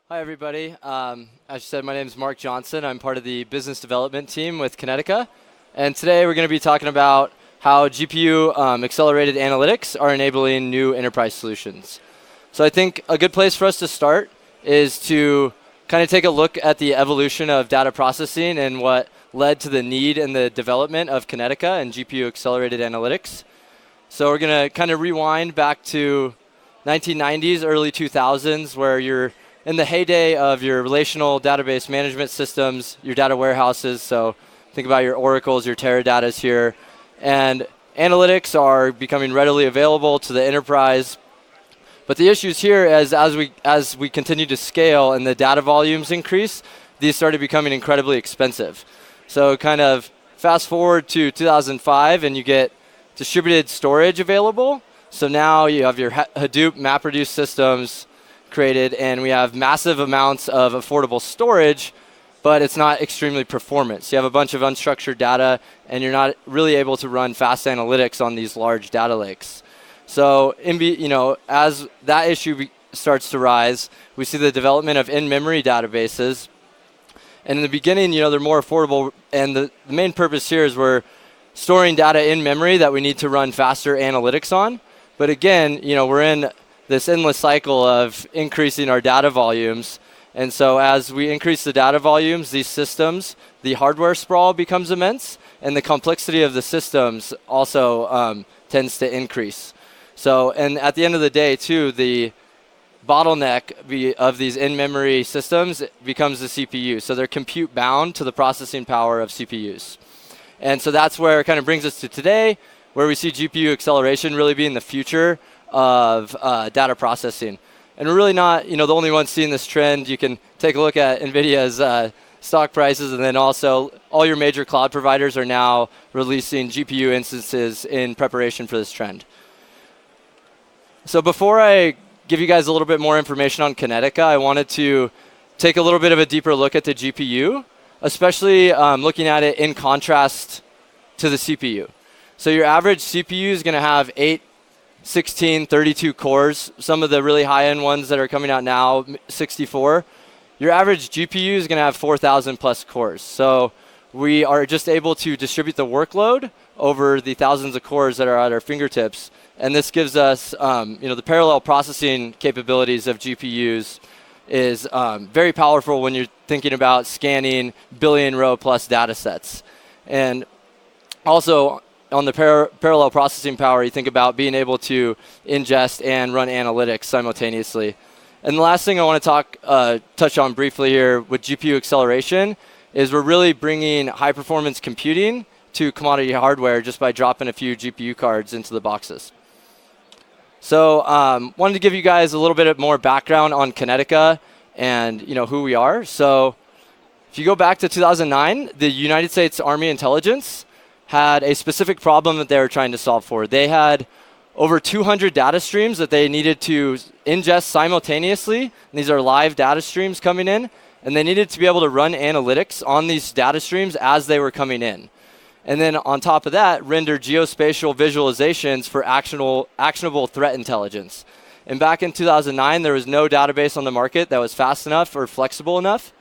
Hi, everybody. As you said, my name is Mark Johnson. I'm part of the business development team with Kinetica. And today we're going to be talking about how GPU accelerated analytics are enabling new enterprise solutions. So I think a good place for us to start is to kind of take a look at the evolution of data processing and what led to the need and the development of Kinetica and GPU accelerated analytics. So we're going to kind of rewind back to 1990s, early 2000s, where you're in the heyday of your relational database management systems, your data warehouses. So think about your Oracles, your Teradatas here. And analytics are becoming readily available to the enterprise. But the issues here is as we continue to scale and the data volumes increase, these started becoming incredibly expensive. So kind of fast forward to 2005 and you get distributed storage available. So now you have your Hadoop MapReduce systems created, and we have massive amounts of affordable storage, but it's not extremely performant. So you have a bunch of unstructured data, and you're not really able to run fast analytics on these large data lakes. So as that issue starts to rise, we see the development of in-memory databases. And in the beginning, they're more affordable, and the main purpose here is we're storing data in memory that we need to run faster analytics on. But again, we're in this endless cycle of increasing our data volumes. And so as we increase the data volumes, these systems, the hardware sprawl becomes immense, and the complexity of the systems also tends to increase. So, and at the end of the day, too, the bottleneck of these in-memory systems becomes the CPU. So they're compute bound to the processing power of CPUs. And so that's where it kind of brings us to today, where we see GPU acceleration really being the future of data processing. And we're really not the only ones seeing this trend. You can take a look at NVIDIA's stock prices, and then also all your major cloud providers are now releasing GPU instances in preparation for this trend. So before I give you guys a little bit more information on Kinetica, I wanted to take a little bit of a deeper look at the GPU, especially looking at it in contrast to the CPU. So your average CPU is going to have 8, 16, 32 cores. Some of the really high-end ones that are coming out now, 64. Your average GPU is going to have 4,000 plus cores. So we are just able to distribute the workload over the thousands of cores that are at our fingertips. And this gives us, the parallel processing capabilities of GPUs is very powerful when you're thinking about scanning billion row plus data sets. And also, on the parallel processing power, you think about being able to ingest and run analytics simultaneously. And the last thing I want to touch on briefly here with GPU acceleration is we're really bringing high-performance computing to commodity hardware just by dropping a few GPU cards into the boxes. So wanted to give you guys a little bit more background on Kinetica and who we are. So if you go back to 2009, the United States Army Intelligence had a specific problem that they were trying to solve for. They had over 200 data streams that they needed to ingest simultaneously. And these are live data streams coming in. And they needed to be able to run analytics on these data streams as they were coming in. And then on top of that, render geospatial visualizations for actionable threat intelligence. And back in 2009, there was no database on the market that was fast enough or flexible enough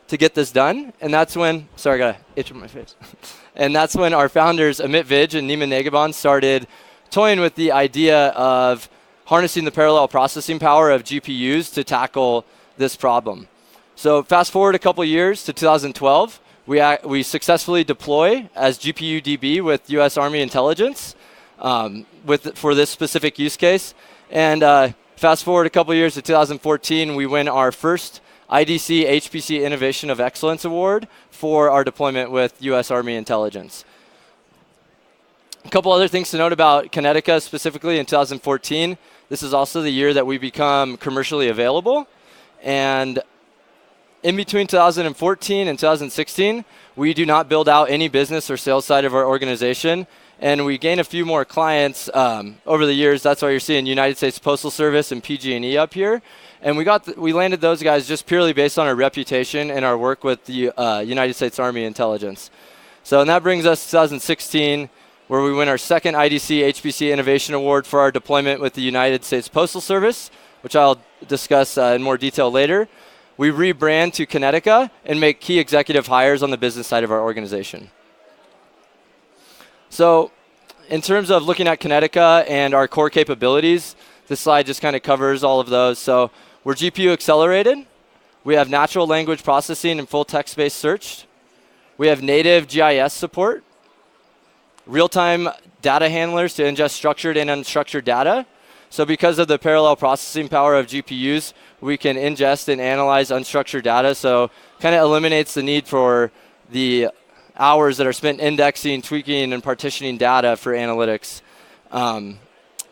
to get this done. And that's when, sorry, I got an itch on my face. And that's when our founders, Amit Vij and Nima Nagaban, started toying with the idea of harnessing the parallel processing power of GPUs to tackle this problem. So fast forward a couple years to 2012, we successfully deploy as GPU DB with US Army Intelligence for this specific use case. And fast forward a couple years to 2014, we win our first IDC HPC Innovation of Excellence Award for our deployment with US Army Intelligence. A couple other things to note about Kinetica specifically in 2014. This is also the year that we become commercially available. And in between 2014 and 2016, we do not build out any business or sales side of our organization. And we gain a few more clients over the years. That's why you're seeing United States Postal Service and PG&E up here. And we landed those guys just purely based on our reputation and our work with the United States Army Intelligence. So and that brings us to 2016, where we win our second IDC HPC Innovation Award for our deployment with the United States Postal Service, which I'll discuss in more detail later. we rebrand to Kinetica and make key executive hires on the business side of our organization. So in terms of looking at Kinetica and our core capabilities, this slide just kind of covers all of those. So we're GPU accelerated. We have natural language processing and full text-based search. We have native GIS support, real-time data handlers to ingest structured and unstructured data. So because of the parallel processing power of GPUs, we can ingest and analyze unstructured data. So kind of eliminates the need for the hours that are spent indexing, tweaking, and partitioning data for analytics.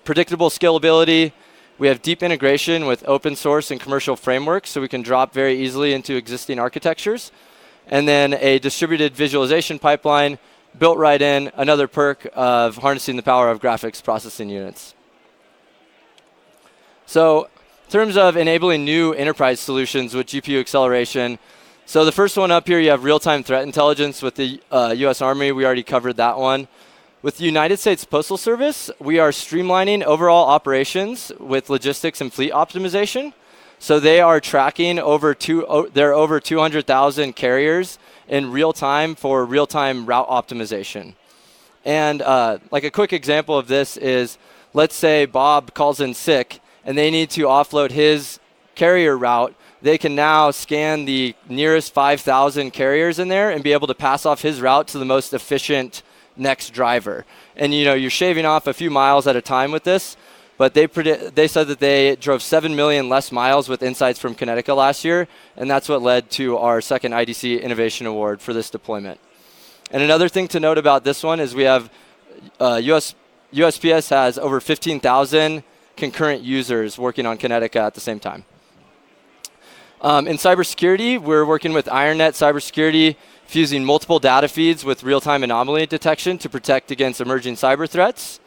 Predictable scalability. We have deep integration with open source and commercial frameworks, so we can drop very easily into existing architectures. And then a distributed visualization pipeline built right in, another perk of harnessing the power of graphics processing units. So in terms of enabling new enterprise solutions with GPU acceleration, so the first one up here, you have real-time threat intelligence with the US Army. We already covered that one. With the United States Postal Service, we are streamlining overall operations with logistics and fleet optimization. So they are tracking there are over 200,000 carriers in real time for real-time route optimization. And like a quick example of this is, let's say Bob calls in sick and they need to offload his carrier route. They can now scan the nearest 5,000 carriers in there and be able to pass off his route to the most efficient next driver. And you're shaving off a few miles at a time with this, but they said that they drove 7 million less miles with insights from Kinetica last year, and that's what led to our second IDC Innovation Award for this deployment. And another thing to note about this one is we have USPS has over 15,000 concurrent users working on Kinetica at the same time. In cybersecurity, we're working with IronNet Cybersecurity, fusing multiple data feeds with real-time anomaly detection to protect against emerging cyber threats.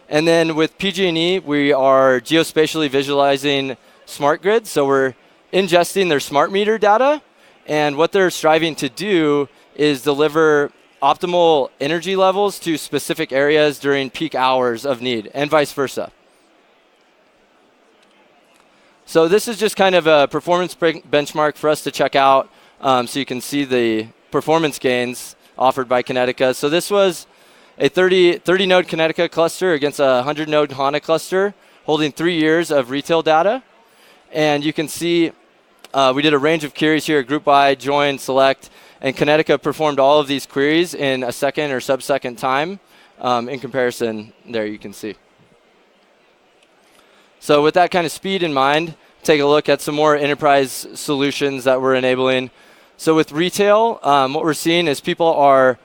And then with PG&E, we are geospatially visualizing smart grids. So we're ingesting their smart meter data. And what they're striving to do is deliver optimal energy levels to specific areas during peak hours of need, and vice versa. So this is just kind of a performance benchmark for us to check out, so you can see the performance gains offered by Kinetica. So this was a 30-node Kinetica cluster against a 100-node HANA cluster, holding 3 years of retail data. And you can see we did a range of queries here, group by, join, select, and Kinetica performed all of these queries in a second or sub-second time. In comparison, there you can see. So with that kind of speed in mind, take a look at some more enterprise solutions that we're enabling. So with retail, what we're seeing is people are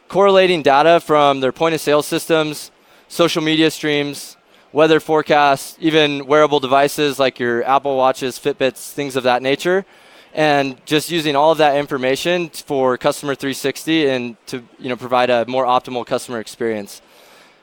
correlating data from their point of sale systems, social media streams, weather forecasts, even wearable devices like your Apple Watches, Fitbits, things of that nature, and just using all of that information for Customer 360 and to provide a more optimal customer experience.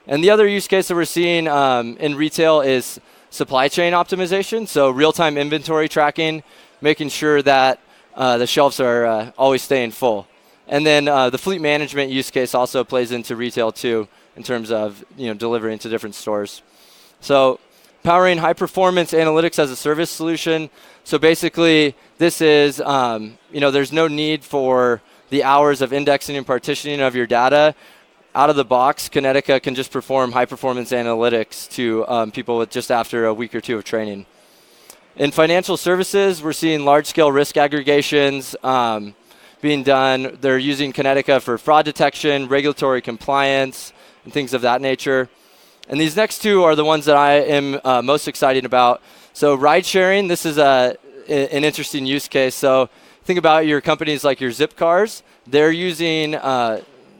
And the other use case that we're seeing in retail is supply chain optimization, so real-time inventory tracking, making sure that the shelves are always staying full. And then the fleet management use case also plays into retail too, in terms of delivering to different stores. So powering high-performance analytics as a service solution. So basically, this is there's no need for the hours of indexing and partitioning of your data. Out of the box, Kinetica can just perform high-performance analytics to people with just after a week or two of training. In financial services, we're seeing large-scale risk aggregations being done. They're using Kinetica for fraud detection, regulatory compliance, and things of that nature. And these next two are the ones that I am most excited about. So ride sharing, this is an interesting use case. So think about your companies like your Zip cars. They're using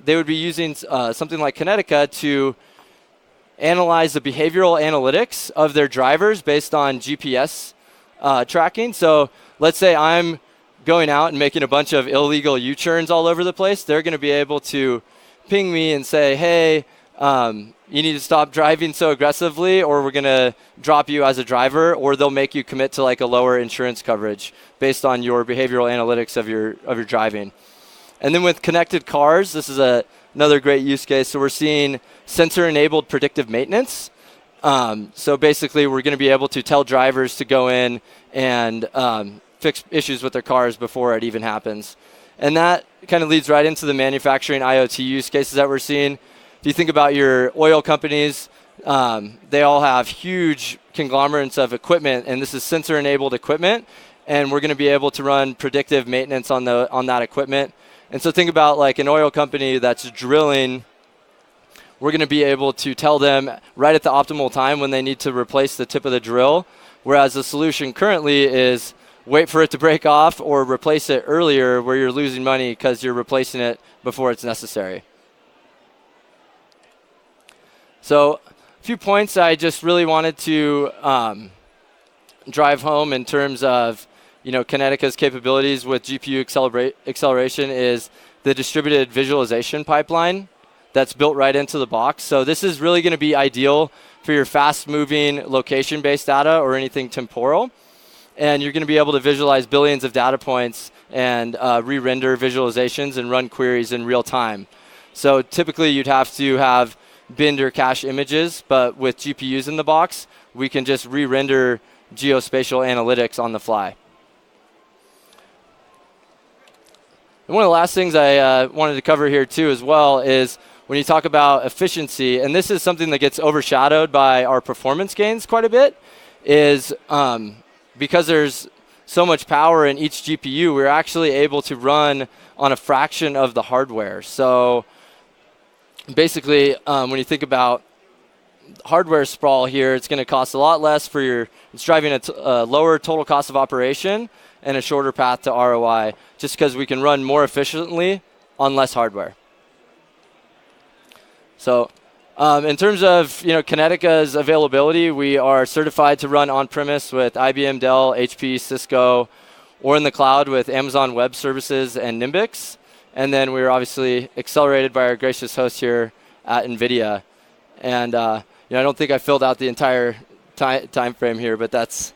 they would be using something like Kinetica to analyze the behavioral analytics of their drivers based on GPS tracking. So let's say I'm going out and making a bunch of illegal U-turns all over the place. They're going to be able to ping me and say, hey, you need to stop driving so aggressively, or we're going to drop you as a driver, or they'll make you commit to like a lower insurance coverage based on your behavioral analytics of your driving. And then with connected cars, this is another great use case. So we're seeing sensor-enabled predictive maintenance. So basically, we're going to be able to tell drivers to go in and fix issues with their cars before it even happens. And that kind of leads right into the manufacturing IoT use cases that we're seeing. If you think about your oil companies, they all have huge conglomerates of equipment, and this is sensor-enabled equipment, and we're going to be able to run predictive maintenance on that equipment. And so think about like an oil company that's drilling. We're going to be able to tell them right at the optimal time when they need to replace the tip of the drill, whereas the solution currently is wait for it to break off or replace it earlier where you're losing money because you're replacing it before it's necessary. So a few points I just really wanted to drive home in terms of Kinetica's capabilities with GPU acceleration is the distributed visualization pipeline that's built right into the box. So this is really going to be ideal for your fast-moving location-based data or anything temporal. And you're going to be able to visualize billions of data points and re-render visualizations and run queries in real time. So typically you'd have to have binned or cache images, but with GPUs in the box, we can just re-render geospatial analytics on the fly. And one of the last things I wanted to cover here too as well is when you talk about efficiency, and this is something that gets overshadowed by our performance gains quite a bit, is because there's so much power in each GPU, we're actually able to run on a fraction of the hardware. So basically, when you think about hardware sprawl here, it's going to cost a lot less for it's driving a lower total cost of operation and a shorter path to ROI, just because we can run more efficiently on less hardware. So in terms of Kinetica's availability, we are certified to run on-premise with IBM, Dell, HP, Cisco, or in the cloud with Amazon Web Services and Nimbix. And then we're obviously accelerated by our gracious host here at NVIDIA. And I don't think I filled out the entire time frame here, but that's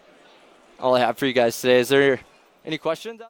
all I have for you guys today. Is there any questions?